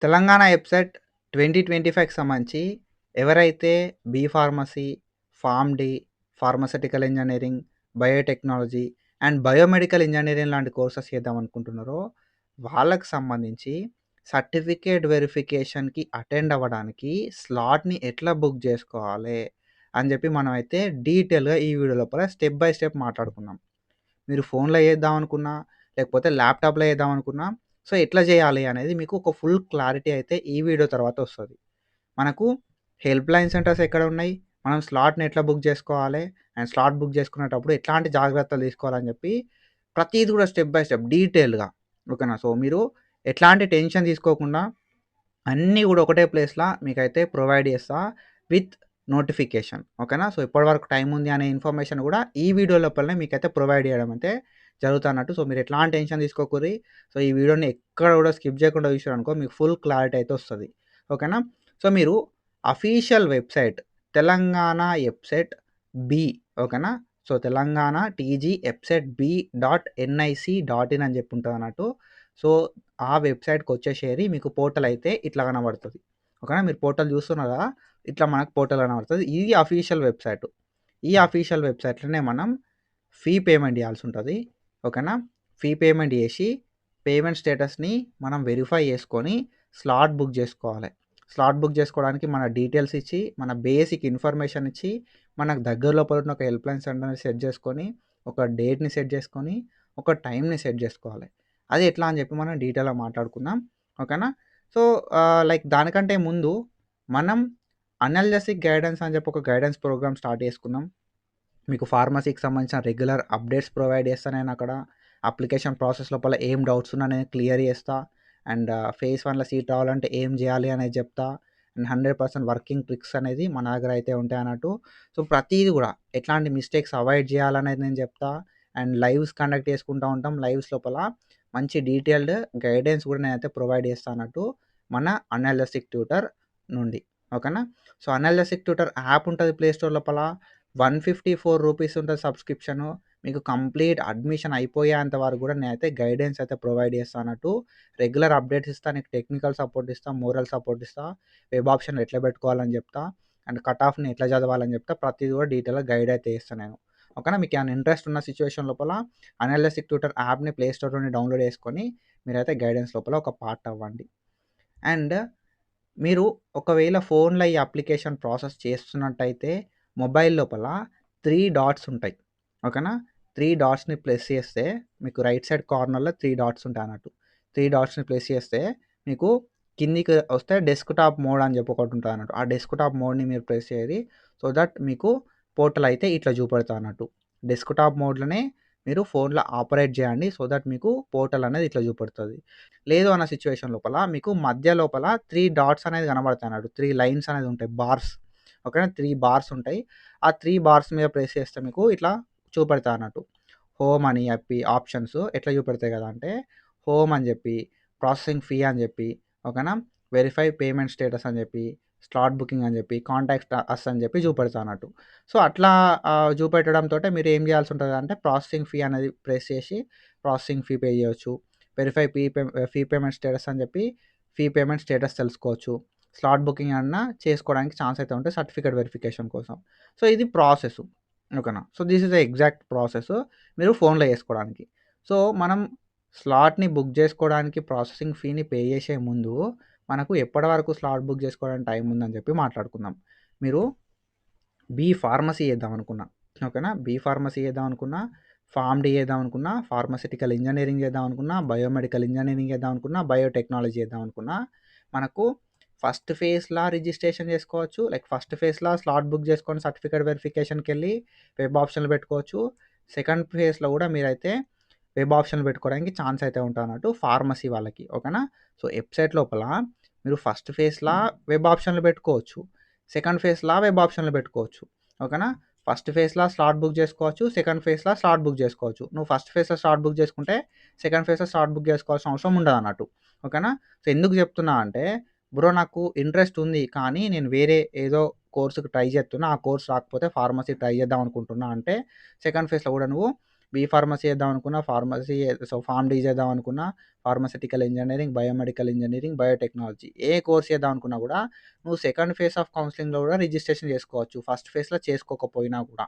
తెలంగాణ ఎబ్సెట్ 2025కి సంబంధించి ఎవరైతే B pharmacy, form-D, pharmaceutical engineering, biotechnology and biomedical engineering లాంటి కోర్సెస్ చేద్దాం అనుకుంటున్నారో, వాళ్ళకి సంబంధించి సర్టిఫికేట్ వెరిఫికేషన్‌కి అటెండ్ అవ్వడానికి స్లాట్‌ని ఎట్లా బుక్ జేసుకోవాలి అని జెప్పి మనమైతే డీటెయిల్‌గా ఈ వీడియో లోపల స్టెప్ బై స్టెప్ మాట్లాడుకుందాం. మీరు ఫోన్‌లో చేద్దాం అనుకున్నా, లేకపోతే ల్యాప్‌టాప్‌లో చేద్దాం అనుకున్నా, సో, ఎట్లా చేయాలి అనేది మీకు ఒక ఫుల్ క్లారిటీ అయితే ఈ వీడియో తర్వాత వస్తది. మనకు హెల్ప్‌లైన్ సెంటర్స్ ఎక్కడున్నాయి? మనం స్లాట్‌ని ఎట్లా బుక్ జేసుకోవాలి? అండ్ స్లాట్ బుక్ జేసుకునేటప్పుడు ఎట్లాంటి జాగ్రత్తలు తీసుకోవాలని జెప్పి ప్రతీది గూడా స్టెప్ బై స్టెప్ డీటెయిల్‌గా ఓకేనా. సో, మీరు ఎట్లాంటి టెన్షన్ తీసుకోకుండా అన్నీ గూడా ఒకటే ప్లేస్‌ల మీకైతే ప్రొవైడ్ చేస్తా విత్ నోటిఫికేషన్ ఓకేనా. సో, ఎప్పటివరకు టైం ఉంది అనే ఇన్ఫర్మేషన్ గూడా ఈ వీడియో లోపలనే మీకైతే ప్రొవైడ్ చేయడం అయితే జరుగుతన్నట్టు. సో, మీరు ఎట్లాంటి టెన్షన్ తీసుకోకుర్రి. సో, ఈ వీడియోని ఎక్కడ గూడా స్కిప్ చేయకుండా చూసారనుకో మీకు ఫుల్ క్లారిటీ అయితే వస్తది. ఓకేనా. సో, మీరు official website Telangana EAPCET B ఓకేనా. So, Telangana TG EAPCET B dot NIC dot in అని చెప్పి ఉంటదన్నట్టు. సో, ఆ వెబ్‌సైట్‌కొచ్చేసేరి మీకు పోర్టల్ అయితే ఇట్లా కనబడతది. ఓకేనా. మీరు పోర్టల్ చూస్తున్నారు కదా! ఇట్లా మనకు పోర్టల్ కనబడతది. ఇది అఫీషియల్ వెబ్‌సైట్. ఈ అఫీషియల్ వెబ్‌సైట్‌లోనే మనం ఫీ పేమెంట్ చేయాల్సుంటది. ఓకేనా. ఫీ పేమెంట్ చేసి పేమెంట్ స్టేటస్‌ని మనం వెరిఫై చేసుకొని స్లాట్ బుక్ చేసుకోవాలి. స్లాట్ బుక్ చేసుకోవడానికి మన డీటెయిల్స్ ఇచ్చి, మన బేసిక్ ఇన్ఫర్మేషన్ ఇచ్చి, మనకు దగ్గర లోపల ఉన్న ఒక హెల్ప్‌లైన్ సెంటర్‌ని సెట్ చేసుకొని, ఒక డేట్‌ని సెట్ చేసుకొని, ఒక టైమ్‌ని సెట్ చేసుకోవాలి. అది ఎట్లా అని చెప్పి మనం డీటెయిల్‌గా మాట్లాడుకుందాం. ఓకేనా. సో, లైక్ దానికంటే ముందు మనం అనల్జెసిక్ గైడెన్స్ అని చెప్పి ఒక గైడెన్స్ ప్రోగ్రామ్ స్టార్ట్ చేసుకుందాం. మీకు ఫార్మసీకి సంబంధించిన రెగ్యులర్ అప్డేట్స్ ప్రొవైడ్ చేస్తా నేనక్కడ. అప్లికేషన్ ప్రాసెస్ లోపల ఏం డౌట్స్ ఉన్నా నేను క్లియర్ చేస్తా. అండ్ ఫేజ్ 1లో సీట్ రావాలంటే ఏం చేయాలి అనేది చెప్తా. అండ్ 100% వర్కింగ్ ట్రిక్స్ అనేది మన దగ్గర అయితే ఉంటాయన్నట్టు. సో, ప్రతీది కూడా ఎట్లాంటి మిస్టేక్స్ అవాయిడ్ చేయాలనేది నేను చెప్తా. అండ్ లైవ్స్ కండక్ట్ చేసుకుంటా ఉంటాం. లైవ్స్ లోపల మంచి డీటెయిల్డ్ గైడెన్స్ కూడా నేనైతే ప్రొవైడ్ చేస్తా అన్నట్టు మన అనలిటిక్ ట్యూటర్ నుండి. ఓకేనా. సో, అనలిటిక్ ట్యూటర్ యాప్ ఉంటది ప్లే స్టోర్ లోపల. రూ. 154 ఉంటది సబ్స్క్రిప్షను. మీకు కంప్లీట్ అడ్మిషన్ అయిపోయేంత వరకు కూడా నేనైతే గైడెన్స్ అయితే ప్రొవైడ్ చేస్తా అన్నట్టు. రెగ్యులర్ అప్డేట్స్ ఇస్తా. నీకు టెక్నికల్ సపోర్ట్ ఇస్తా. మోరల్ సపోర్ట్ ఇస్తా. వెబ్ ఆప్షన్‌లు ఎట్లా పెట్టుకోవాలని చెప్తా. అండ్ కట్ ఆఫ్‌ని ఎట్లా చదవాలని చెప్తా. ప్రతీది కూడా డీటెయిల్‌గా గైడ్ అయితే చేస్తా నేను. ఓకేనా. మీకు ఏమైనా ఇంట్రెస్ట్ ఉన్న సిట్యుయేషన్ లోపల అనలిటిక్ ట్యూటర్ యాప్‌ని ప్లే స్టోర్ నుండి డౌన్‌లోడ్ చేసుకొని మీరైతే గైడెన్స్ లోపల ఒక పార్ట్ అవ్వండి. అండ్ మీరు ఒకవేళ ఫోన్‌లో ఈ అప్లికేషన్ ప్రాసెస్ చేస్తున్నట్టయితే మొబైల్ లోపల 3 డాట్స్ ఉంటాయి. ఓకేనా. 3 డాట్స్‌ని ప్రెస్ చేస్తే మీకు రైట్ సైడ్ కార్నర్‌లో 3 డాట్స్ ఉంటాయన్నట్టు. 3 డాట్స్‌ని ప్రెస్ చేస్తే మీకు కిందికి వస్తే డెస్క్‌టాప్ మోడ్ అని చెప్పి ఒకటి ఉంటదన్నట్టు. ఆ డెస్క్‌టాప్ మోడ్‌ని మీరు ప్రెస్ చేయాలి. సో దట్ మీకు పోర్టల్ అయితే ఇట్లా చూపెడతదన్నట్టు. డెస్క్‌టాప్ మోడ్‌లోనే మీరు ఫోన్‌లో ఆపరేట్ చేయండి. సో దట్ మీకు పోర్టల్ అనేది ఇట్లా చూపెడుతది. లేదు అన్న సిట్యుయేషన్ లోపల మీకు మధ్య లోపల 3 డాట్స్ అనేది కనబడతాయన్నట్టు. 3 లైన్స్ అనేది ఉంటాయి. బార్స్. ఓకేనా. 3 బార్స్ ఉంటాయి. ఆ 3 బార్స్ మీద ప్రెస్ చేస్తే మీకు ఇట్లా చూపెడతాయన్నట్టు. హోమ్ అని చెప్పి ఆప్షన్స్ ఎట్లా చూపెడతాయి కదా అంటే హోమ్ అని చెప్పి, ప్రాసెసింగ్ ఫీ అని చెప్పి, ఓకేనా. వెరిఫై పేమెంట్ స్టేటస్ అని చెప్పి, స్లాట్ బుకింగ్ అని చెప్పి, కాంటాక్ట్ అస్ అని చెప్పి చూపెడతానట్టు. సో, అట్లా చూపెట్టడంతోటే మీరు ఏం చేయాల్సి ఉంటదంటే ప్రాసెసింగ్ ఫీ అనేది ప్రెస్ చేసి ప్రాసెసింగ్ ఫీ పే చేయొచ్చు. వెరిఫై ఫీ పేమెంట్ స్టేటస్ అని చెప్పి ఫీ పేమెంట్ స్టేటస్ తెలుసుకోవచ్చు. స్లాట్ బుకింగ్ అన్నా చేసుకోవడానికి ఛాన్స్ అయితే ఉంటాయి సర్టిఫికేట్ వెరిఫికేషన్ కోసం. సో, ఇది ప్రాసెస్. ఓకేనా. So, this is the exact process మీరు ఫోన్‌లో చేసుకోవడానికి. సో, మనం స్లాట్‌ని బుక్ చేసుకోవడానికి ప్రాసెసింగ్ ఫీని పే చేసే ముందు మనకు ఎప్పటి వరకు స్లాట్ బుక్ చేసుకోవడానికి టైం ఉందని చెప్పి మాట్లాడుకుందాం. మీరు ఫార్మసీ చేద్దామనుకున్నా. ఓకేనా. ఫార్మసీ చేద్దామనుకున్నా, ఫార్మ్-డి చేద్దామనుకున్నా, ఫార్మాస్యూటికల్ ఇంజినీరింగ్ చేద్దామనుకున్నా, బయోమెడికల్ ఇంజినీరింగ్ చేద్దామనుకున్నా, బయోటెక్నాలజీ చేద్దామనుకున్నా, మనకు ఫస్ట్ ఫేజ్‌లా రిజిస్ట్రేషన్ చేసుకోవచ్చు. లైక్ ఫస్ట్ ఫేజ్‌లా స్లాట్ బుక్ చేసుకొని సర్టిఫికేట్ వెరిఫికేషన్‌కెళ్ళి వెబ్ ఆప్షన్‌లు పెట్టుకోవచ్చు. సెకండ్ ఫేజ్‌లో కూడా మీరైతే వెబ్ ఆప్షన్‌లు పెట్టుకోవడానికి ఛాన్స్ అయితే ఉంటదన్నట్టు ఫార్మసీ వాళ్ళకి. ఓకేనా. సో, వెబ్‌సైట్ లోపల మీరు ఫస్ట్ ఫేజ్‌లా వెబ్ ఆప్షన్‌లు పెట్టుకోవచ్చు. సెకండ్ ఫేజ్‌లా వెబ్ ఆప్షన్‌లు పెట్టుకోవచ్చు. ఓకేనా. ఫస్ట్ ఫేజ్‌లా స్లాట్ బుక్ చేసుకోవచ్చు. సెకండ్ ఫేజ్‌లా స్లాట్ బుక్ చేసుకోవచ్చు. నువ్వు ఫస్ట్ ఫేజ్‌లో స్లాట్ బుక్ చేసుకుంటే, సెకండ్ ఫేజ్‌లో స్లాట్ బుక్ చేసుకోవాల్సిన అవసరం ఉండదన్నట్టు. ఓకేనా. సో, ఎందుకు చెప్తున్నా అంటే, బ్రో నాకు ఇంట్రెస్ట్ ఉంది. కానీ నేను వేరే ఏదో కోర్స్‌కి ట్రై చేస్తున్నా. ఆ కోర్స్ రాకపోతే ఫార్మసీ ట్రై చేద్దాం అనుకుంటున్నా అంటే, సెకండ్ ఫేజ్‌లో కూడా నువ్వు బీ ఫార్మసీ చేద్దాం అనుకున్నా ఫార్మసీ, సో ఫార్మ్ డీ చేద్దాం అనుకున్నా pharmaceutical engineering, biomedical engineering, biotechnology ఏ కోర్స్ చేద్దాం అనుకున్నా కూడా నువ్వు సెకండ్ ఫేజ్ ఆఫ్ కౌన్సిలింగ్లో కూడా రిజిస్ట్రేషన్ చేసుకోవచ్చు, ఫస్ట్ ఫేజ్లో చేసుకోకపోయినా కూడా.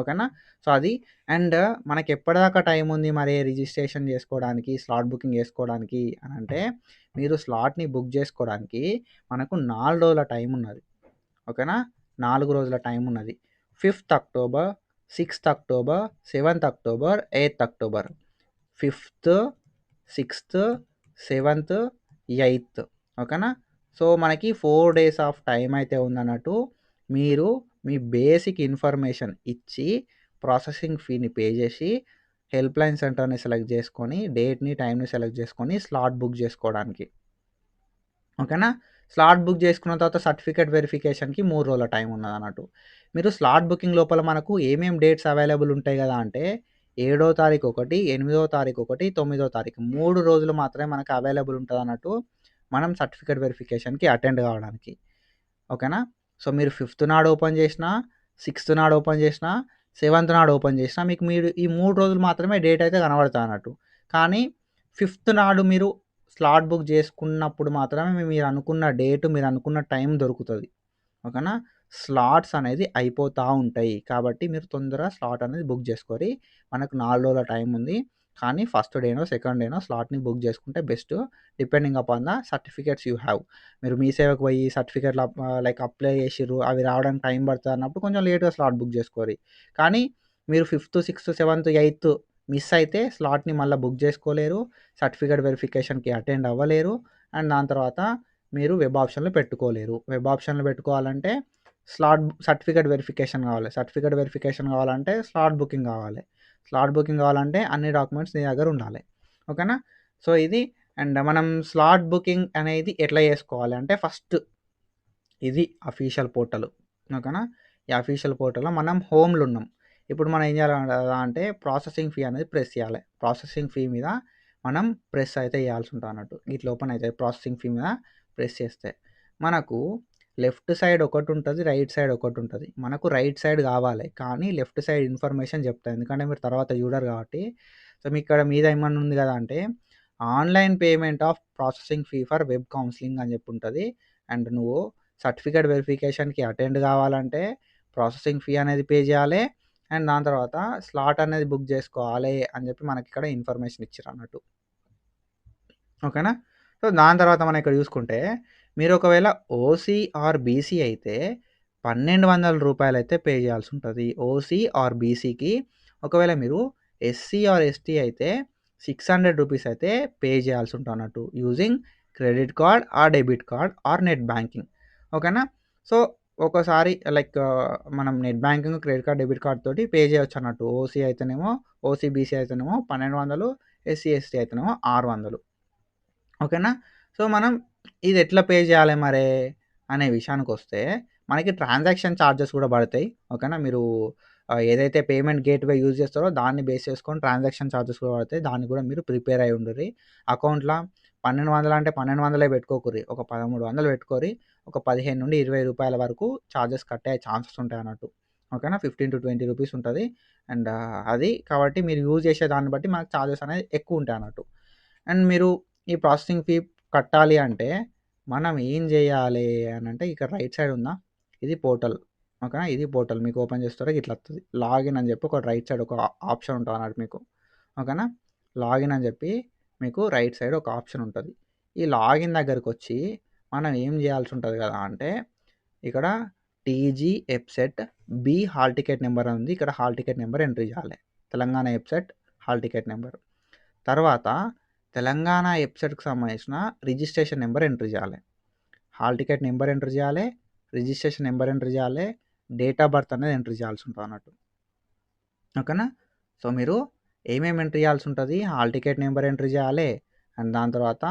ఓకేనా. సో అది. అండ్ మనకి ఎప్పటిదాకా టైం ఉంది మరి రిజిస్ట్రేషన్ చేసుకోవడానికి, స్లాట్ బుకింగ్ చేసుకోవడానికి అని అంటే, మీరు స్లాట్ని బుక్ చేసుకోవడానికి మనకు 4 రోజుల టైం ఉన్నది. ఓకేనా. 4 రోజుల టైం ఉన్నది. 5th October, 6th October, 7th October, 8th October. 5th, 6th, 7th, 8th. ఓకేనా. సో మనకి 4 డేస్ ఆఫ్ టైం అయితే ఉందన్నట్టు. మీరు మీ బేసిక్ ఇన్ఫర్మేషన్ ఇచ్చి ప్రాసెసింగ్ ఫీని పే చేసి హెల్ప్ లైన్ సెంటర్ని సెలెక్ట్ చేసుకొని డేట్ని, టైంని సెలెక్ట్ చేసుకొని స్లాట్ బుక్ చేసుకోవడానికి. ఓకేనా. స్లాట్ బుక్ చేసుకున్న తర్వాత సర్టిఫికేట్ వెరిఫికేషన్కి 3 రోజుల టైం ఉన్నది అన్నట్టు. మీరు స్లాట్ బుకింగ్ లోపల మనకు ఏమేమి డేట్స్ అవైలబుల్ ఉంటాయి కదా అంటే, 7వ తారీఖు ఒకటి, 8వ తారీఖు ఒకటి, 9వ తారీఖు 3 రోజులు మాత్రమే మనకు అవైలబుల్ ఉంటుంది అన్నట్టు, మనం సర్టిఫికేట్ వెరిఫికేషన్కి అటెండ్ కావడానికి. ఓకేనా. సో మీరు 5th నాడు ఓపెన్ చేసినా, 6th నాడు ఓపెన్ చేసినా, 7th నాడు ఓపెన్ చేసినా మీకు మీరు ఈ 3 రోజులు మాత్రమే డేట్ అయితే కనబడుతుంది అన్నట్టు. కానీ 5th నాడు మీరు స్లాట్ బుక్ చేసుకున్నప్పుడు మాత్రమే మీరు అనుకున్న డేటు, మీరు అనుకున్న టైం దొరుకుతుంది. ఓకేనా. స్లాట్స్ అనేది అయిపోతూ ఉంటాయి కాబట్టి మీరు తొందరగా స్లాట్ అనేది బుక్ చేసుకోరి. మనకు 4 రోజుల టైం ఉంది. కానీ ఫస్ట్ డేనో, సెకండ్ డేనో స్లాట్ని బుక్ చేసుకుంటే best, depending upon the certificates you have. మీరు మీ సేవకు పోయి సర్టిఫికేట్లు లైక్ అప్లై చేసిర్రు, అవి రావడానికి టైం పడుతుంది అన్నప్పుడు కొంచెం లేట్గా స్లాట్ బుక్ చేసుకోరి. కానీ మీరు 5th, 6th, 7th, 8th miss అయితే స్లాట్ని మళ్ళీ బుక్ చేసుకోలేరు, సర్టిఫికేట్ వెరిఫికేషన్కి అటెండ్ అవ్వలేరు. అండ్ దాని తర్వాత మీరు వెబ్ ఆప్షన్లు పెట్టుకోలేరు. వెబ్ ఆప్షన్లు పెట్టుకోవాలంటే సర్టిఫికేట్ వెరిఫికేషన్ కావాలి. సర్టిఫికేట్ వెరిఫికేషన్ కావాలంటే స్లాట్ బుకింగ్ కావాలి. స్లాట్ బుకింగ్ కావాలంటే అన్ని డాక్యుమెంట్స్ నీ దగ్గర ఉండాలి. ఓకేనా. సో ఇది. అండ్ మనం స్లాట్ బుకింగ్ అనేది ఎట్లా చేసుకోవాలి అంటే, ఫస్ట్ ఇది అఫీషియల్ పోర్టల్. ఓకేనా. ఈ అఫీషియల్ పోర్టల్లో మనం హోమ్లో ఉన్నాం. ఇప్పుడు మనం ఏం చేయాలి అంటే, ప్రాసెసింగ్ ఫీ అనేది ప్రెస్ చేయాలి. ప్రాసెసింగ్ ఫీ మీద మనం ప్రెస్ అయితే చేయాల్సి ఉంటుంది అన్నట్టు. ఇట్లా ఓపెన్ అవుతుంది. ప్రాసెసింగ్ ఫీ మీద ప్రెస్ చేస్తే మనకు లెఫ్ట్ సైడ్ ఒకటి ఉంటుంది, రైట్ సైడ్ ఒకటి ఉంటుంది. మనకు రైట్ సైడ్ కావాలి కానీ లెఫ్ట్ సైడ్ ఇన్ఫర్మేషన్ చెప్తాయి, ఎందుకంటే మీరు తర్వాత చూడరు కాబట్టి. సో మీ ఇక్కడ మీద ఏమన్నా ఉంది కదా అంటే, online payment of processing fee for web counselling అని చెప్పి ఉంటుంది. అండ్ నువ్వు సర్టిఫికేట్ వెరిఫికేషన్కి అటెండ్ కావాలంటే ప్రాసెసింగ్ ఫీ అనేది పే చేయాలి. అండ్ దాని తర్వాత స్లాట్ అనేది బుక్ చేసుకోవాలి అని చెప్పి మనకి ఇక్కడ ఇన్ఫర్మేషన్ ఇచ్చారు అన్నట్టు. ఓకేనా. సో దాని తర్వాత మనం ఇక్కడ చూసుకుంటే, మీరు ఒకవేళ ఓసీ ఆర్ బీసీ అయితే 1,200 రూపాయలు అయితే పే చేయాల్సి ఉంటుంది ఓసీ ఆర్ బీసీకి. ఒకవేళ మీరు ఎస్సీ ఆర్ ఎస్టీ అయితే 600 రూపీస్ అయితే పే చేయాల్సి ఉంటుంది అన్నట్టు, using credit card or debit card or net banking. ఓకేనా. సో ఒకసారి లైక్ మనం net banking, credit card, debit card తోటి పే చేయొచ్చు అన్నట్టు. ఓసీ అయితేనేమో, ఓసీ బీసీ అయితేనేమో 1,200, ఎస్సీ ఎస్టీ అయితేనేమో 600. ఓకేనా. సో మనం ఇది ఎట్లా పే చేయాలి మరి అనే విషయానికి వస్తే, మనకి ట్రాన్సాక్షన్ ఛార్జెస్ కూడా పడతాయి. ఓకేనా. మీరు ఏదైతే పేమెంట్ గేట్వే యూజ్ చేస్తారో దాన్ని బేస్ చేసుకొని ట్రాన్సాక్షన్ ఛార్జెస్ కూడా పడతాయి. దానికి కూడా మీరు ప్రిపేర్ అయి ఉండుర్రి. అకౌంట్లో 1,200 అంటే 1,200 పెట్టుకోకుర్రి, ఒక 1,300 పెట్టుకోరి. ఒక 15 నుండి 20 రూపాయల వరకు ఛార్జెస్ కట్టే ఛాన్సెస్ ఉంటాయి అన్నట్టు. ఓకేనా. 15 to 20 రూపీస్ ఉంటుంది. అండ్ అది కాబట్టి మీరు యూజ్ చేసే దాన్ని బట్టి మనకు ఛార్జెస్ అనేది ఎక్కువ ఉంటాయి అన్నట్టు. అండ్ మీరు ఈ ప్రాసెసింగ్ ఫీ కట్టాలి అంటే మనం ఏం చేయాలి అని అంటే, ఇక్కడ రైట్ సైడ్ ఉందా, ఇది పోర్టల్. ఓకేనా. ఇది పోర్టల్ మీకు ఓపెన్ చేస్తారో ఇట్లా వస్తుంది. లాగిన్ అని చెప్పి ఒక రైట్ సైడ్ ఒక ఆప్షన్ ఉంటుంది అన్నట్టు మీకు. ఓకేనా. లాగిన్ అని చెప్పి మీకు రైట్ సైడ్ ఒక ఆప్షన్ ఉంటుంది. ఈ లాగిన్ దగ్గరకు వచ్చి మనం ఏం చేయాల్సి ఉంటుంది కదా అంటే, ఇక్కడ TG EAPCET B hall ticket number అని ఉంది. ఇక్కడ హాల్ టికెట్ నెంబర్ ఎంట్రీ చేయాలి. Telangana EAPCET hall ticket number. తర్వాత తెలంగాణ వెబ్సైట్కి సంబంధించిన రిజిస్ట్రేషన్ నెంబర్ ఎంటర్ చేయాలి. హాల్ టికెట్ నెంబర్ ఎంటర్ చేయాలి, రిజిస్ట్రేషన్ నెంబర్ ఎంటర్ చేయాలి, డేట్ ఆఫ్ బర్త్ అనేది ఎంటర్ చేయాల్సి ఉంటుంది అన్నట్టు. ఓకేనా. సో మీరు ఏమేమి ఎంటర్ చేయాల్సి ఉంటుంది, హాల్ టికెట్ నెంబర్ ఎంటర్ చేయాలి, అండ్ దాని తర్వాత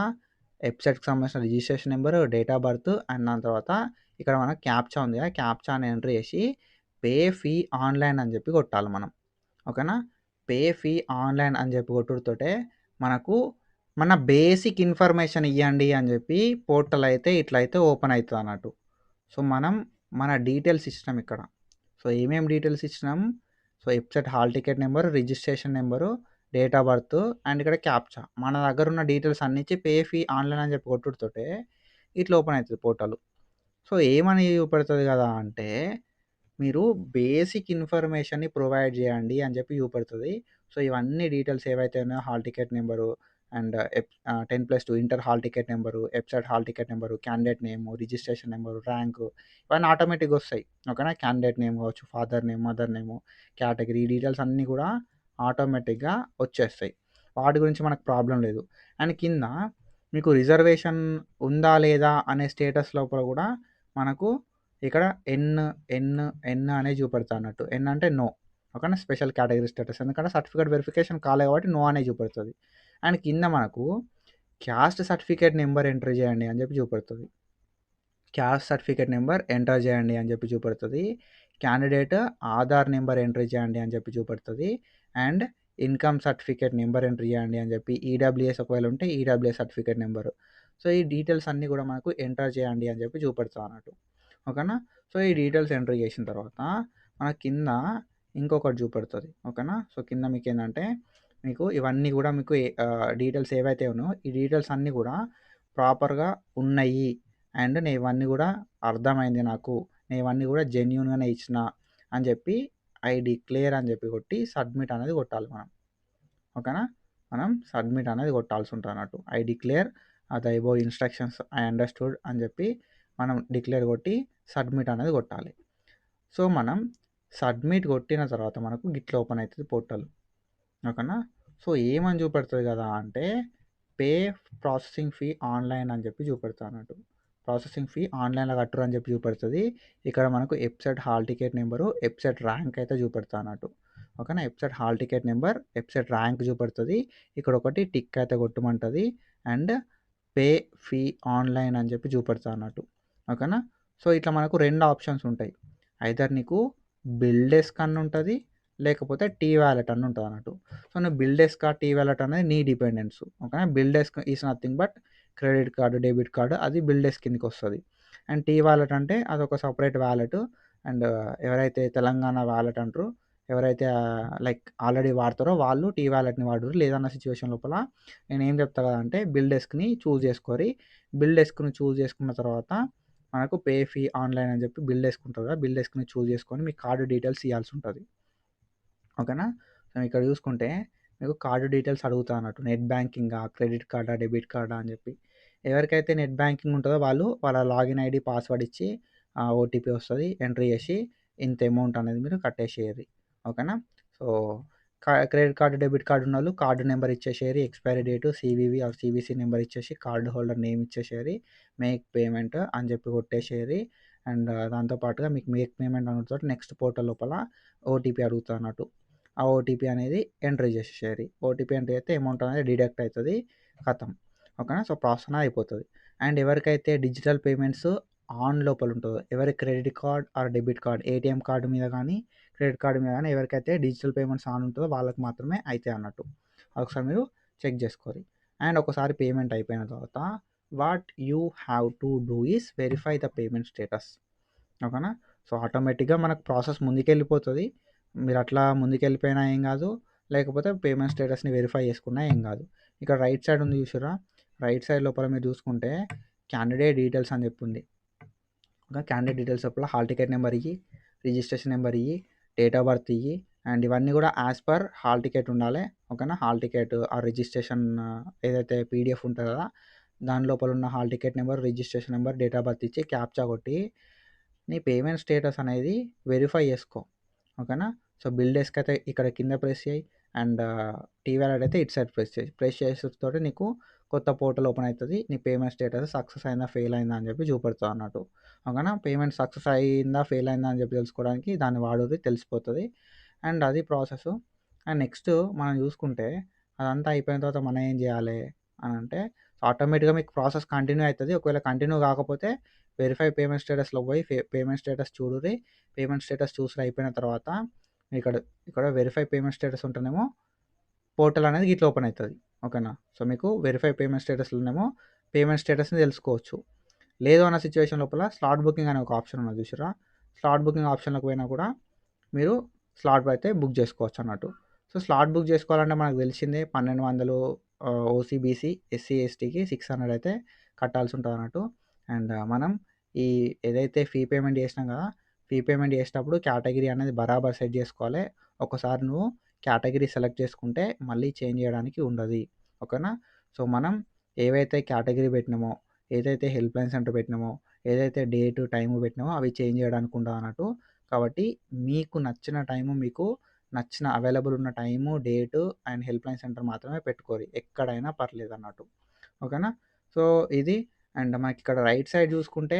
వెబ్సైట్కి సంబంధించిన registration number, date of birth, and దాని తర్వాత ఇక్కడ మనకు క్యాప్చా ఉంది, ఆ క్యాప్చాని ఎంటర్ చేసి పే ఫీ ఆన్లైన్ అని చెప్పి కొట్టాలి మనం. ఓకేనా. పే ఫీ ఆన్లైన్ అని చెప్పి కొట్టుడుతోటే మనకు మన బేసిక్ ఇన్ఫర్మేషన్ ఇవ్వండి అని చెప్పి పోర్టల్ అయితే ఇట్లయితే ఓపెన్ అవుతుంది అన్నట్టు. సో మనం మన డీటెయిల్స్ ఇచ్చినాం ఇక్కడ. సో ఏమేమి డీటెయిల్స్ ఇచ్చినాం, so website hall ticket number, registration number, date of birth and ఇక్కడ క్యాప్చా. మన దగ్గర ఉన్న డీటెయిల్స్ అన్ని ఇచ్చి పే ఫీ ఆన్‌లైన్ అని చెప్పి కొట్టుడుతోటే ఇట్లా ఓపెన్ అయితది పోర్టల్. సో ఏమని చూపెడుతది కదా అంటే, మీరు బేసిక్ ఇన్ఫర్మేషన్‌ని ప్రొవైడ్ చేయండి అని చెప్పి చూపెడుతది. సో ఇవన్నీ డీటెయిల్స్ ఏవైతే ఉన్నాయో hall ticket number and 10+2 inter hall ticket number, website hall ticket number, candidate name, registration number, rank ఇవన్నీ ఆటోమేటిక్‌గా వస్తాయి. ఓకేనా. క్యాండిడేట్ నేమ్ కావచ్చు, father name, mother name, category ఈ డీటెయిల్స్ అన్నీ కూడా ఆటోమేటిక్‌గా వచ్చేస్తాయి. వాటి గురించి మనకు ప్రాబ్లమ్ లేదు. అండ్ కింద మీకు రిజర్వేషన్ ఉందా లేదా అనే స్టేటస్ లోపల కూడా మనకు ఇక్కడ ఎన్, ఎన్, ఎన్ అనేది చూపెడతా అన్నట్టు. ఎన్ అంటే నో. ఓకేనా. Special category status. ఎందుకంటే సర్టిఫికేట్ వెరిఫికేషన్ కాలే కాబట్టి నో అనే చూపెడుతది. అండ్ కింద మనకు క్యాస్ట్ సర్టిఫికేట్ నెంబర్ ఎంటర్ చేయండి అని చెప్పి చూపెడుతది. క్యాస్ట్ సర్టిఫికేట్ నెంబర్ ఎంటర్ చేయండి అని చెప్పి చూపెడుతది. క్యాండిడేట్ ఆధార్ నెంబర్ ఎంటర్ చేయండి అని చెప్పి చూపెడుతది. And income certificate number enter చేయండి అని చెప్పి, ఈడబ్ల్యూఎస్ ఒకవేళ ఉంటే ఈడబ్ల్యూఎస్ సర్టిఫికేట్ నెంబరు. సో ఈ డీటెయిల్స్ అన్నీ కూడా మనకు ఎంటర్ చేయండి అని చెప్పి చూపెడతా అన్నట్టు. ఓకేనా. సో ఈ డీటెయిల్స్ ఎంటర్ చేసిన తర్వాత మన కింద ఇంకొకటి చూపెడుతది. ఓకేనా. సో కింద మీకేందంటే మీకు ఇవన్నీ కూడా మీకు డీటెయిల్స్ ఏవైతే ఉన్నాయో ఈ డీటెయిల్స్ అన్నీ కూడా ప్రాపర్‌గా ఉన్నాయి. అండ్ నేను ఇవన్నీ కూడా అర్థమైంది నాకు. నేను ఇవన్నీ కూడా జెన్యూన్‌గానే ఇచ్చిన అని చెప్పి ఐ డిక్లేర్ అని చెప్పి కొట్టి సబ్మిట్ అనేది కొట్టాలి మనం. ఓకేనా. మనం సబ్మిట్ అనేది కొట్టాల్సి ఉంటదన్నట్టు. I declare the above instructions I understood అని చెప్పి మనం డిక్లేర్ కొట్టి సబ్మిట్ అనేది కొట్టాలి. సో మనం సబ్మిట్ కొట్టిన తర్వాత మనకు గిట్ల ఓపెన్ అయితది పోర్టల్. ఓకేనా. సో ఏమని చూపెడుతది కదా అంటే, పే ప్రాసెసింగ్ ఫీ ఆన్‌లైన్ అని చెప్పి చూపెడతా అన్నట్టు. ప్రాసెసింగ్ ఫీ ఆన్‌లైన్‌లో కట్టురు అని చెప్పి చూపెడుతది. ఇక్కడ మనకు website hall ticket number, website rank అయితే చూపెడతా అన్నట్టు. ఓకేనా. Website hall ticket number, website rank చూపెడుతది. ఇక్కడ ఒకటి టిక్ అయితే కొట్టమంటది. అండ్ పే ఫీ ఆన్‌లైన్ అని చెప్పి చూపెడతా అన్నట్టు. ఓకేనా. సో ఇట్లా మనకు 2 ఆప్షన్స్ ఉంటాయి. ఐదర్ నీకు బిల్ డెస్క్ అని ఉంటది. లేకపోతే టీ వాలెట్ అని ఉంటదన్నట్టు. సో నువ్వు బిల్ డెస్కా, టీ వాలెట్ అనేది నీ డిపెండెన్స్. ఓకేనా. Bill desk is nothing but credit card, debit card అది బిల్ డెస్క్ కిందకి వస్తది. అండ్ టీ వాలెట్ అంటే అదొక సెపరేట్ వాలెట్. అండ్ ఎవరైతే తెలంగాణ వాలెట్ అంటారో, ఎవరైతే లైక్ ఆల్రెడీ వాడతారో వాళ్ళు టీ వాలెట్‌ని వాడుర్రి. లేదన్న సిచ్యువేషన్ లోపల నేనేం చెప్తా కదంటే బిల్ డెస్క్‌ని చూజ్ చేసుకోరి. బిల్ డెస్క్‌ని చూజ్ చేసుకున్న తర్వాత మనకు పే ఫీ ఆన్‌లైన్ అని చెప్పి బిల్ డెస్క్ ఉంటది కదా! బిల్ డెస్క్‌ని చూజ్ చేసుకొని మీ కార్డ్ డీటెయిల్స్ ఇయ్యాల్సి ఉంటది. ఓకేనా. సో ఇక్కడ చూసుకుంటే మీకు కార్డ్ డీటెయిల్స్ అడుగుతా అన్నట్టు. నెట్ బ్యాంకింగా, క్రెడిట్ కార్డా, డెబిట్ కార్డా అని చెప్పి. ఎవరికైతే నెట్ బ్యాంకింగ్ ఉంటదో వాళ్ళు వాళ్ళ లాగిన్ ఐడీ, పాస్వర్డ్ ఇచ్చి ఓటీపీ వస్తది. ఎంటర్ చేసి ఇంత అమౌంట్ అనేది మీరు కట్టేసేయాలి. ఓకేనా. So credit card, debit card ఉన్నోళ్ళు కార్డ్ నెంబర్ ఇచ్చేసేయాలి. Expiry date, CVV or CVC number ఇచ్చేసి కార్డ్ హోల్డర్ నేమ్ ఇచ్చేసేయాలి. మేక్ పేమెంట్ అని చెప్పి కొట్టేసేయాలి. అండ్ దాంతో పాటుగా మీకు మేక్ పేమెంట్ అనుతోటి నెక్స్ట్ పోర్టల్ లోపల ఓటీపీ అడుగుతా అన్నట్టు. ఆ ఓటీపీ అనేది ఎంటర్ చేసేసేయాలి. ఓటీపీ ఎంటర్ చేస్తే అమౌంట్ అనేది డిడక్ట్ అయితది. ఖతం. ఓకేనా. సో ప్రాసెస్ అనేది అయిపోతది. అండ్ ఎవరికైతే డిజిటల్ పేమెంట్స్ ఆన్ లోపల ఉంటదో, ఎవరి credit card or debit card, ATM card మీద గానీ, క్రెడిట్ కార్డ్ మీద గానీ ఎవరికైతే డిజిటల్ పేమెంట్స్ ఆన్ ఉంటదో వాళ్ళకి మాత్రమే అయితాయి అన్నట్టు. ఒకసారి మీరు చెక్ చేసుకోరి. అండ్ ఒకసారి పేమెంట్ అయిపోయిన తర్వాత what you have to do is verify the payment status. ఓకేనా. సో ఆటోమేటిక్‌గా మనకు ప్రాసెస్ ముందుకెళ్ళిపోతది. మీరట్లా ముందుకెళ్ళిపోయినా ఏం గాదు. లేకపోతే పేమెంట్ స్టేటస్‌ని వెరిఫై చేసుకున్నా ఏం గాదు. ఇక్కడ రైట్ సైడ్ ఉంది చూసిర్రా? రైట్ సైడ్ లోపల మీరు చూసుకుంటే క్యాండిడేట్ డీటెయిల్స్ అని చెప్పి ఉంది. ఓకే. క్యాండిడేట్ డీటెయిల్స్ లోపల హాల్ టికెట్ నెంబర్ ఇయ్యి, రిజిస్ట్రేషన్ నెంబర్ ఇయ్యి, డేట్ ఆఫ్ బర్త్ ఇయ్యి. అండ్ ఇవన్నీ కూడా యాస్ పర్ హాల్ టికెట్ ఉండాలి. ఓకేనా. హాల్ టికెట్ ఆ రిజిస్ట్రేషన్ ఏదైతే పీడిఎఫ్ ఉంటది కదా! దాని లోపల ఉన్న hall ticket number, registration number, date of birth ఇచ్చి క్యాప్చా కొట్టి నీ పేమెంట్ స్టేటస్ అనేది వెరిఫై చేసుకో. ఓకేనా. సో బిల్ డెస్క్ అయితే ఇక్కడ కింద ప్రెస్ చేయి. అండ్ టీ వాలెట్ అయితే ఇటు సైడ్ ప్రెస్ చేయి. ప్రెస్ చేసేతోటి నీకు కొత్త పోర్టల్ ఓపెన్ అవుతది. నీ పేమెంట్ స్టేటస్ సక్సెస్ అయిందా, ఫెయిల్ అయిందా అని చెప్పి చూపెడుతది అన్నట్టు. ఓకేనా. పేమెంట్ సక్సెస్ అయిందా, ఫెయిల్ అయిందా అని చెప్పి తెలుసుకోవడానికి దాన్ని వాడుర్రి తెలిసిపోతది. అండ్ అది ప్రాసెస్. అండ్ నెక్స్ట్ మనం చూసుకుంటే అదంతా అయిపోయిన తర్వాత మనం ఏం చేయాలి అని అంటే, ఆటోమేటిక్‌గా మీకు ప్రాసెస్ కంటిన్యూ అయితది. ఒకవేళ కంటిన్యూ కాకపోతే వెరిఫై పేమెంట్ స్టేటస్‌లోకి పోయి పేమెంట్ స్టేటస్ చూడుర్రి. పేమెంట్ స్టేటస్ చూసుడు అయిపోయిన తర్వాత ఇక్కడ ఇక్కడ వెరిఫై పేమెంట్ స్టేటస్ ఉంటేనేమో పోర్టల్ అనేది గిట్ల ఓపెన్ అయితది. ఓకేనా. సో మీకు వెరిఫై పేమెంట్ స్టేటస్‌లోనేమో పేమెంట్ స్టేటస్‌ని తెలుసుకోవచ్చు. లేదు అన్న సిచ్యువేషన్ లోపల స్లాట్ బుకింగ్ అనే ఒక ఆప్షన్ ఉన్నది చూసిర్రా? స్లాట్ బుకింగ్ ఆప్షన్‌లోకి పోయినా కూడా మీరు స్లాట్ అయితే బుక్ చేసుకోవచ్చు అన్నట్టు. సో, స్లాట్ బుక్ చేసుకోవాలంటే మనకు తెలిసిందే 1200 ఓసీ, బీసీ, ఎస్సీ, ఎస్టీకి 600 అయితే కట్టాల్సి ఉంటదన్నట్టు. అండ్ మనం ఈ ఏదైతే ఫీ పేమెంట్ చేసినాం కదా! ఫీ పేమెంట్ చేసేటప్పుడు కేటగిరీ అనేది బరాబర్ సెట్ చేసుకోవాలి. ఒకసారి నువ్వు కేటగిరీ సెలెక్ట్ చేసుకుంటే మళ్ళీ చేంజ్ చేయడానికి ఉండది. ఓకేనా? సో, మనం ఏవైతే కేటగిరీ పెట్టినామో, ఏదైతే హెల్ప్‌లైన్ సెంటర్ పెట్టినామో, ఏదైతే డేటు, టైము పెట్టినామో అవి చేంజ్ చేయడానికి ఉండదన్నట్టు. కాబట్టి మీకు నచ్చిన టైము, మీకు నచ్చిన అవైలబుల్ ఉన్న time, date and helpline centre మాత్రమే పెట్టుకోరి. ఎక్కడైనా పర్లేదన్నట్టు. ఓకేనా? సో, ఇది అండ్ మనకిక్కడ రైట్ సైడ్ చూసుకుంటే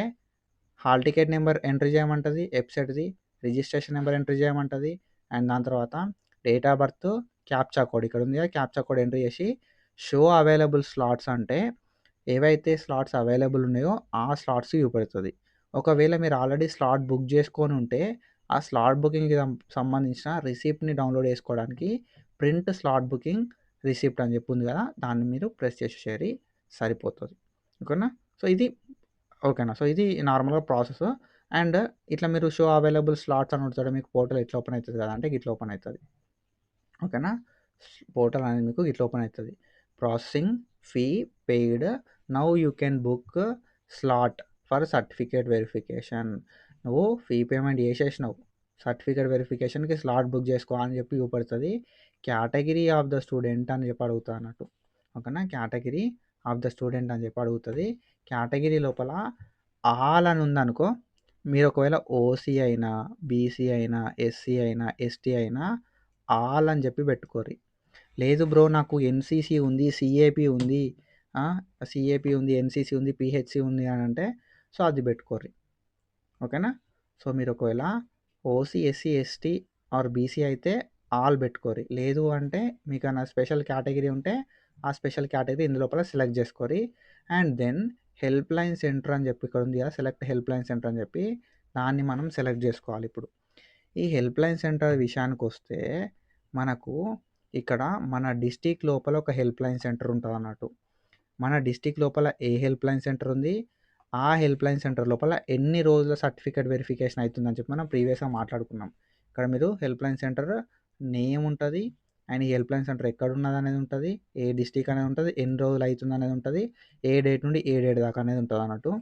హాల్ టికెట్ నెంబర్ ఎంటర్ చేయమంటది వెబ్‌సైట్‌ది. రిజిస్ట్రేషన్ నెంబర్ ఎంటర్ చేయమంటది. అండ్ దాని తర్వాత date of birth, captcha code ఇక్కడ ఉంది కదా! క్యాప్చా కోడ్ ఎంటర్ చేసి షో అవైలబుల్ స్లాట్స్ అంటే ఏవైతే స్లాట్స్ అవైలబుల్ ఉన్నాయో ఆ స్లాట్స్ చూపెడుతది. ఒకవేళ మీరు ఆల్రెడీ స్లాట్ బుక్ చేసుకొని ఉంటే ఆ స్లాట్ బుకింగ్‌కి సంబంధించిన రిసిప్ట్‌ని డౌన్‌లోడ్ చేసుకోవడానికి ప్రింట్ స్లాట్ బుకింగ్ రిసిప్ట్ అని చెప్పి ఉంది కదా! దాన్ని మీరు ప్రెస్ చేసేసేయండి సరిపోతది. ఓకేనా? సో, ఇది ఓకేనా. సో, ఇది నార్మల్‌గా ప్రాసెస్. అండ్ ఇట్లా మీరు షో అవైలబుల్ స్లాట్స్ అని ఉంటది. మీకు పోర్టల్ ఎట్లా ఓపెన్ అయితది కదా! అంటే గిట్లా ఓపెన్ అయితది. ఓకేనా. పోర్టల్ అనేది మీకు ఇట్లా ఓపెన్ అవుతుంది. Processing fee paid now you can book slot for certificate verification. నువ్వు ఫీ పేమెంట్ చేసేసినావు, సర్టిఫికేట్ వెరిఫికేషన్కి స్లాట్ బుక్ చేసుకో అని చెప్పి చూపడుతుంది. కేటగిరీ ఆఫ్ ద స్టూడెంట్ అని చెప్పి అడుగుతా అన్నట్టు. ఓకేనా. కేటగిరీ ఆఫ్ ద స్టూడెంట్ అని చెప్పి అడుగుతుంది. కేటగిరీ లోపల ఆల్ అని ఉందనుకో, మీరు ఒకవేళ ఓసీ అయినా, బీసీ అయినా, ఎస్సీ అయినా, ఎస్టీ అయినా ఆల్ అని చెప్పి పెట్టుకోరి. లేదు బ్రో నాకు ఎన్సీసీ ఉంది, సిఏపి ఉంది, సిఏపి ఉంది, ఎన్సీసీ ఉంది, పిహెచ్సి ఉంది అని అంటే సో అది పెట్టుకోరి. ఓకేనా. సో మీరు ఒకవేళ OC, SC, ST or BC అయితే ఆల్ పెట్టుకోరి. లేదు అంటే మీకు అన్న స్పెషల్ కేటగిరీ ఉంటే ఆ స్పెషల్ కేటగిరీ ఇందులోపల సెలెక్ట్ చేసుకోరి. And then helpline centre అని చెప్పి ఇక్కడ ఉంది కదా, సెలెక్ట్ హెల్ప్ లైన్ సెంటర్ అని చెప్పి దాన్ని మనం సెలెక్ట్ చేసుకోవాలి. ఇప్పుడు ఈ హెల్ప్ లైన్ సెంటర్ విషయానికి వస్తే మనకు ఇక్కడ మన డిస్టిక్ లోపల ఒక హెల్ప్ లైన్ సెంటర్ ఉంటుంది అన్నట్టు. మన డిస్టిక్ లోపల ఏ హెల్ప్ లైన్ సెంటర్ ఉంది, ఆ హెల్ప్ లైన్ సెంటర్ లోపల ఎన్ని రోజుల సర్టిఫికేట్ వెరిఫికేషన్ అవుతుందని చెప్పి మనం ప్రీవియస్గా మాట్లాడుకున్నాం. ఇక్కడ మీరు హెల్ప్ లైన్ సెంటర్ నేమ్ ఉంటుంది అండ్ ఈ హెల్ప్ లైన్ సెంటర్ ఎక్కడ ఉన్నది అనేది ఉంటుంది, ఏ డిస్టిక్ అనేది ఉంటుంది, ఎన్ని రోజులు అవుతుంది అనేది ఉంటుంది, ఏ డేట్ నుండి ఏ డేట్ దాకా అనేది ఉంటుంది అన్నట్టు.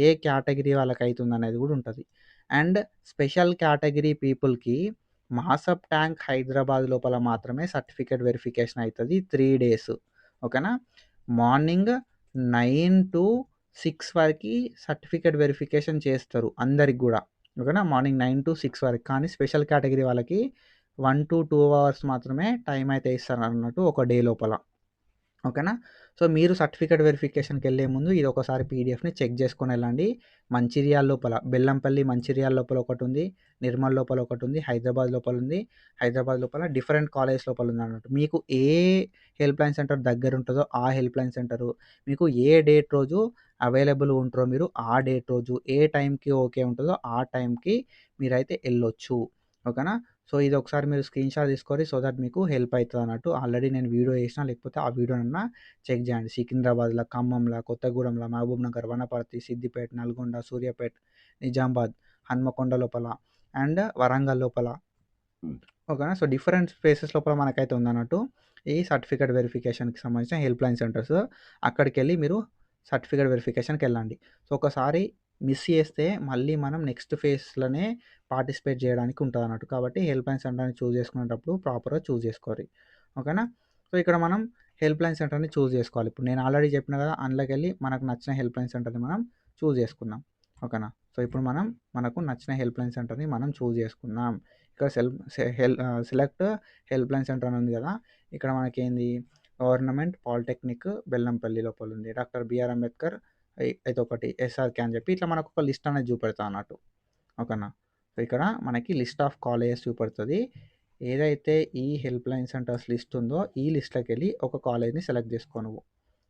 ఏ కేటగిరీ వాళ్ళకి అవుతుంది అనేది కూడా ఉంటుంది. అండ్ స్పెషల్ కేటగిరీ పీపుల్కి మాసప్ ట్యాంక్ హైదరాబాద్ లోపల మాత్రమే సర్టిఫికేట్ వెరిఫికేషన్ అవుతుంది 3 డేస్. ఓకేనా. మార్నింగ్ 9-6 వరకు సర్టిఫికేట్ వెరిఫికేషన్ చేస్తారు అందరికి కూడా. ఓకేనా. మార్నింగ్ 9-6 వరకు. కానీ స్పెషల్ కేటగిరీ వాళ్ళకి 1-2 అవర్స్ మాత్రమే టైం అయితే ఇస్తారు అన్నట్టు ఒక డే లోపల. ఓకేనా. సో మీరు సర్టిఫికేట్ వెరిఫికేషన్కి వెళ్ళే ముందు ఇది ఒకసారి పీడిఎఫ్ని చెక్ చేసుకొని వెళ్ళండి. మంచిర్యాల లోపల, బెల్లంపల్లి మంచిర్యాల లోపల ఒకటి ఉంది, నిర్మల్ లోపల ఒకటి ఉంది, హైదరాబాద్ లోపల ఉంది, హైదరాబాద్ లోపల డిఫరెంట్ కాలేజ్ లోపల ఉంది అన్నట్టు. మీకు ఏ హెల్ప్ లైన్ సెంటర్ దగ్గర ఉంటుందో ఆ హెల్ప్ లైన్ సెంటరు, మీకు ఏ డేట్ రోజు అవైలబుల్ ఉంటారో మీరు ఆ డేట్ రోజు ఏ టైంకి ఓకే ఉంటుందో ఆ టైంకి మీరైతే వెళ్ళొచ్చు. ఓకేనా. సో ఇది ఒకసారి మీరు స్క్రీన్ షాట్ తీసుకోరి సో దట్ మీకు హెల్ప్ అవుతుంది అన్నట్టు. ఆల్రెడీ నేను వీడియో చేసిన, లేకపోతే ఆ వీడియోనన్నా చెక్ చేయండి. సికింద్రాబాద్లో, ఖమ్మంలో, కొత్తగూడెంలో, మహబూబ్ నగర్, వనపర్తి, సిద్దిపేట, నల్గొండ, సూర్యాపేట, నిజామాబాద్, హన్మకొండ లోపల అండ్ వరంగల్ లోపల. ఓకేనా. సో డిఫరెంట్ ప్లేసెస్ లోపల మనకైతే ఉందన్నట్టు ఈ సర్టిఫికేట్ వెరిఫికేషన్కి సంబంధించిన హెల్ప్ లైన్ సెంటర్స్. అక్కడికి వెళ్ళి మీరు సర్టిఫికేట్ వెరిఫికేషన్కి వెళ్ళండి. సో ఒకసారి మిస్ చేస్తే మళ్ళీ మనం నెక్స్ట్ ఫేజ్లోనే పార్టిసిపేట్ చేయడానికి ఉంటుంది అన్నట్టు. కాబట్టి హెల్ప్ లైన్ సెంటర్ని చూస్ చేసుకునేటప్పుడు ప్రాపర్గా చూస్ చేసుకోవాలి. ఓకేనా. సో ఇక్కడ మనం హెల్ప్ లైన్ సెంటర్ని చూస్ చేసుకోవాలి. ఇప్పుడు నేను ఆల్రెడీ చెప్పిన కదా, అందులోకి వెళ్ళి మనకు నచ్చిన హెల్ప్ లైన్ సెంటర్ని మనం చూస్ చేసుకుందాం. ఓకేనా. సో ఇప్పుడు మనకు నచ్చిన హెల్ప్ లైన్ సెంటర్ని మనం చూస్ చేసుకుందాం. ఇక్కడ సెలెక్ట్ హెల్ప్ లైన్ సెంటర్ అని ఉంది కదా, ఇక్కడ మనకేంది గవర్నమెంట్ పాలిటెక్నిక్ బెల్లంపల్లి లోపల ఉంది, డాక్టర్ బిఆర్ అంబేద్కర్ అయితే ఒకటి, ఎస్ఆర్కే అని చెప్పి ఇట్లా మనకు ఒక లిస్ట్ అనేది చూపెడతా అన్నట్టు. ఓకేనా. సో ఇక్కడ మనకి లిస్ట్ ఆఫ్ కాలేజెస్ చూపెడుతుంది. ఏదైతే ఈ హెల్ప్ లైన్ సెంటర్స్ లిస్ట్ ఉందో ఈ లిస్ట్లోకి వెళ్ళి ఒక కాలేజ్ని సెలెక్ట్ చేసుకో నువ్వు.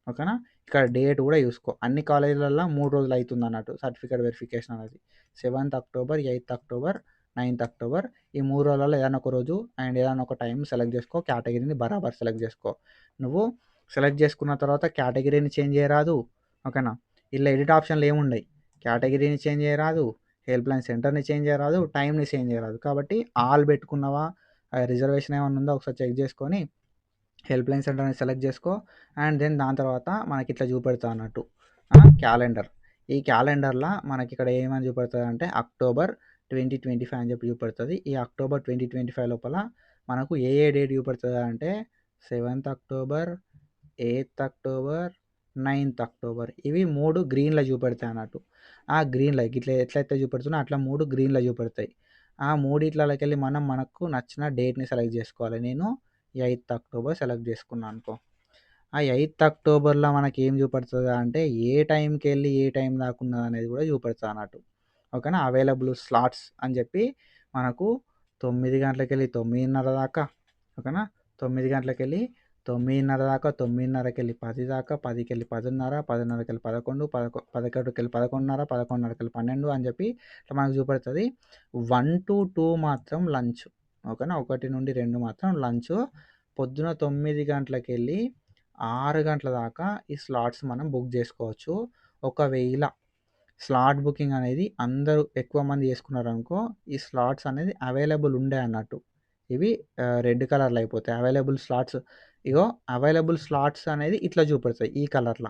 ఓకేనా. ఇక్కడ డేట్ కూడా చూసుకో. అన్ని కాలేజీలలో 3 రోజులు అవుతుంది అన్నట్టు సర్టిఫికేట్ వెరిఫికేషన్ అనేది. 7th October, 8th October, 9th October ఈ 3 రోజులలో ఏదైనా ఒక రోజు అండ్ ఏదైనా ఒక టైం సెలెక్ట్ చేసుకో. కేటగిరీని బరాబర్ సెలెక్ట్ చేసుకో. నువ్వు సెలెక్ట్ చేసుకున్న తర్వాత కేటగిరీని చేంజ్ చేయరాదు. ఓకేనా. ఇలా ఎడిట్ ఆప్షన్లు ఏముండయి. కేటగిరీని చేంజ్ చేయరాదు, హెల్ప్‌లైన్ సెంటర్‌ని చేంజ్ చేయరాదు, టైమ్‌ని చేంజ్ చేయరాదు. కాబట్టి ఆల్ పెట్టుకున్నావా, రిజర్వేషన్ ఏమన్నా ఉందా ఒకసారి చెక్ చేసుకొని హెల్ప్‌లైన్ సెంటర్‌ని సెలెక్ట్ చేసుకో. అండ్ దెన్ దాని తర్వాత మనకిట్లా చూపెడతా అన్నట్టు క్యాలెండర్. ఈ క్యాలెండర్‌ల మనకిక్కడ ఏమని చూపెడతదంటే అక్టోబర్ 2025 అని చెప్పి చూపెడతది. ఈ అక్టోబర్ 2025 లోపల మనకు ఏ డేట్ చూపెడతదంటే 7థ్ అక్టోబర్, 8థ్ అక్టోబర్, 9థ్ అక్టోబర్ ఇవి 3 గ్రీన్‌ల చూపెడతాయి అన్నట్టు. ఆ గ్రీన్‌ల గిట్లా ఎట్లయితే చూపెడుతుందో అట్లా 3 గ్రీన్‌ల చూపెడతాయి. ఆ మూడిట్లకెళ్ళి మనకు నచ్చిన డేట్‌ని సెలెక్ట్ చేసుకోవాలి. నేను 8థ్ అక్టోబర్ సెలెక్ట్ చేసుకున్నా అనుకో. ఆ 8థ్ అక్టోబర్‌లో మనకేం చూపెడతది అంటే ఏ టైంకెళ్ళి ఏ టైం దాకా ఉన్నదనేది కూడా చూపెడతది అన్నట్టు. ఓకేనా. అవైలబుల్ స్లాట్స్ అని చెప్పి మనకు 9 గంటలకెళ్ళి 9:30 దాకా, ఓకేనా. 9 గంటలకెళ్ళి 9:30 దాకా, 9:30కెళ్ళి 10 దాకా, 10కెళ్ళి 10:30, 10:30కెళ్ళి 11, 11కెళ్ళి 11:30, 11:30కెళ్ళి 12 అని చెప్పి ఇట్లా మనకు చూపెడతది. 1-2 మాత్రం లంచ్. ఓకేనా. 1-2 మాత్రం లంచ్. పొద్దున 9 గంటలకెళ్ళి 6 గంటల దాకా ఈ స్లాట్స్ మనం బుక్ చేసుకోవచ్చు. ఒకవేళ స్లాట్ బుకింగ్ అనేది అందరూ ఎక్కువ మంది చేసుకున్నారనుకో, ఈ స్లాట్స్ అనేది అవైలబుల్ ఉండే అన్నట్టు. ఇవి రెడ్ కలర్‌లో అయిపోతాయి. అవైలబుల్ స్లాట్స్ ఇగో అవైలబుల్ స్లాట్స్ అనేది ఇట్లా చూపెడతాయి ఈ కలర్‌ల.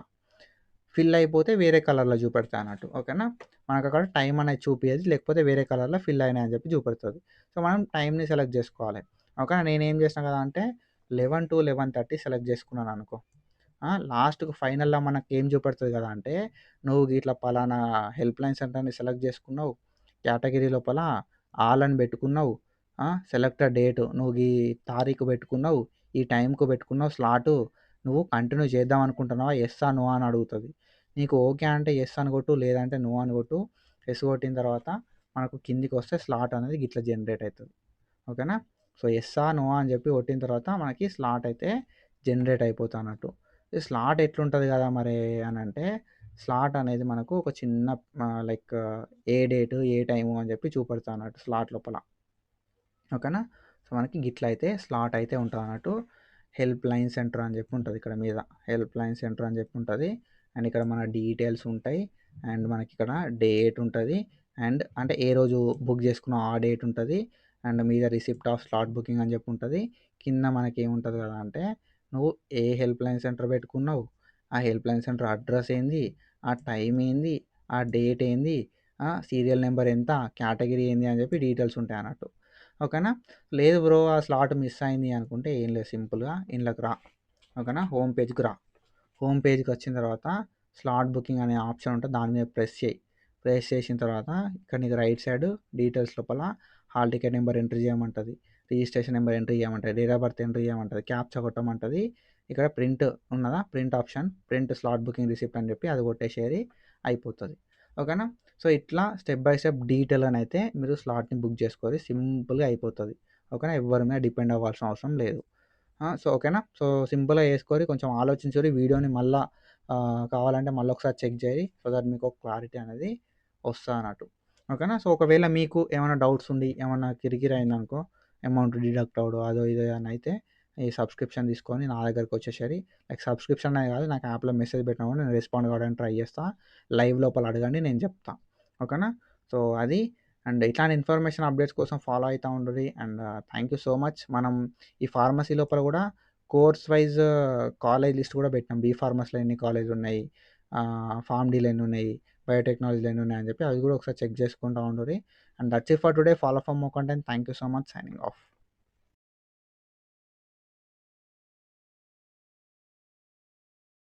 ఫిల్ అయిపోతే వేరే కలర్‌లో చూపెడతాయి అన్నట్టు. ఓకేనా. మనకక్కడ టైం అనేది చూపియదు. లేకపోతే వేరే కలర్‌లో ఫిల్ అయినాయి అని చెప్పి చూపెడతది. సో, మనం టైంని సెలెక్ట్ చేసుకోవాలి. ఓకేనా. నేనేం చేసినా కదా అంటే 11-11:30 సెలెక్ట్ చేసుకున్నాననుకో. లాస్ట్‌కి ఫైనల్‌లో మనకేం చూపెడతది కదా అంటే, నువ్వు గిట్లా పలానా హెల్ప్‌లైన్ సెంటర్‌ని సెలెక్ట్ చేసుకున్నావు. కేటగిరీ లోపల ఆల్ అని పెట్టుకున్నావు. సెలెక్ట్ ఎ డేట్ నువ్వు ఈ తారీఖు పెట్టుకున్నావు. ఈ టైంకు పెట్టుకున్నావు స్లాటు. నువ్వు కంటిన్యూ చేద్దాం అనుకుంటున్నావా? యెస్సా? నో? అని అడుగుతది. నీకు ఓకే అంటే యెస్ అని కొట్టు. లేదంటే నో అని కొట్టు. యెస్ కొట్టిన తర్వాత మనకు కిందికొస్తే స్లాట్ అనేది గిట్లా జనరేట్ అయితది. ఓకేనా. సో, యెస్సా? నోఆ? అని చెప్పి కొట్టిన తర్వాత మనకి స్లాట్ అయితే జనరేట్ అయిపోతదన్నట్టు. ఈ స్లాట్ ఎట్లుంటది కదా మరి అనంటే, స్లాట్ అనేది మనకు ఒక చిన్న లైక్ ఏ డేటు, ఏ టైము అని చెప్పి చూపెడతదన్నట్టు స్లాట్ లోపల. ఓకేనా. సో, మనకి గిట్ల అయితే స్లాట్ అయితే ఉంటదన్నట్టు. హెల్ప్ లైన్ సెంటర్ అని చెప్పి ఉంటది ఇక్కడ మీద. హెల్ప్ లైన్ సెంటర్ అని చెప్పి ఉంటది. అండ్ ఇక్కడ మన డీటెయిల్స్ ఉంటాయి. అండ్ మనకిక్కడ డేట్ ఉంటది. అండ్ అంటే ఏ రోజు బుక్ చేసుకున్నామో ఆ డేట్ ఉంటది. అండ్ మీద రిసిప్ట్ ఆఫ్ స్లాట్ బుకింగ్ అని చెప్పి ఉంటది. కింద మనకేముంటది కదా అంటే, నువ్వు ఏ హెల్ప్ లైన్ సెంటర్ పెట్టుకున్నావు, ఆ హెల్ప్ లైన్ సెంటర్ అడ్రస్ ఏంది, ఆ టైం ఏంది, ఆ డేట్ ఏంది, సీరియల్ నెంబర్ ఎంత, కేటగిరీ ఏంది అని చెప్పి డీటెయిల్స్ ఉంటాయన్నట్టు. ఓకేనా. లేదు బ్రో ఆ స్లాట్ మిస్ అయింది అనుకుంటే ఏం లేదు, సింపుల్‌గా ఇండ్లకి రా. ఓకేనా. హోమ్ పేజ్‌కి రా. హోమ్ పేజ్‌కి వచ్చిన తర్వాత స్లాట్ బుకింగ్ అనే ఆప్షన్ ఉంటది. దాని మీద ప్రెస్ చేయి. ప్రెస్ చేసిన తర్వాత ఇక్కడ నీకు రైట్ సైడ్ డీటెయిల్స్ లోపల హాల్ టికెట్ నెంబర్ ఎంటర్ చేయమంటది. రిజిస్ట్రేషన్ నెంబర్ ఎంటర్ చేయమంటది. డేట్ ఆఫ్ బర్త్ ఎంటర్ చేయమంటది. క్యాప్చా కొట్టమంటది. ఇక్కడ ప్రింట్ ఉన్నదా, print option, print slot booking receipt అని చెప్పి అది కొట్టేసేయాలి, అయిపోతది. ఓకేనా. సో, ఇట్లా స్టెప్ బై స్టెప్ డీటెయిల్‌గానైతే మీరు స్లాట్‌ని బుక్ చేసుకోవాలి. సింపుల్‌గా అయిపోతది. ఓకేనా. ఎవ్వరి మీద డిపెండ్ అవ్వాల్సిన అవసరం లేదు. సో, ఓకేనా. సో, సింపుల్‌గా చేసుకోరి. కొంచెం ఆలోచించురి. వీడియోని మళ్ళా కావాలంటే మళ్ళొకసారి చెక్ చేయి. సో దట్ మీకు ఒక క్లారిటీ అనేది వస్తదన్నట్టు. ఓకేనా. సో, ఒకవేళ మీకు ఏమైనా డౌట్స్ ఉండి, ఏమన్నా కిరికిరి అయిందనుకో, అమౌంట్ డిడక్ట్ అవ్వడం అదో ఇదో అని అయితే ఈ సబ్స్క్రిప్షన్ తీసుకొని నా దగ్గరికొచ్చేసేరి. లైక్ సబ్స్క్రిప్షన్ అనే కాదు, నాకు యాప్‌లో మెసేజ్ పెట్టినా కూడా నేను రెస్పాండ్ కావడానికి ట్రై చేస్తా. లైవ్ లోపల అడగండి, నేను చెప్తా. ఓకేనా. సో, అది అండ్ ఇట్లాంటి ఇన్ఫర్మేషన్ అప్డేట్స్ కోసం ఫాలో అయితా ఉండుర్రి. And thank you so much. మనం ఈ ఫార్మసీ లోపల కూడా కోర్స్ వైజ్ కాలేజ్ లిస్ట్ కూడా పెట్టినాం. బీ ఫార్మసీలో ఎన్ని కాలేజులున్నాయి, ఫార్మ్-డీలో ఎన్నున్నాయి, బయోటెక్నాలజీలో ఎన్నున్నాయి అని చెప్పి అవి కూడా ఒకసారి చెక్ చేసుకుంటా ఉండుర్రి. And that's it for today. Follow for more content. Thank you so much. Signing of.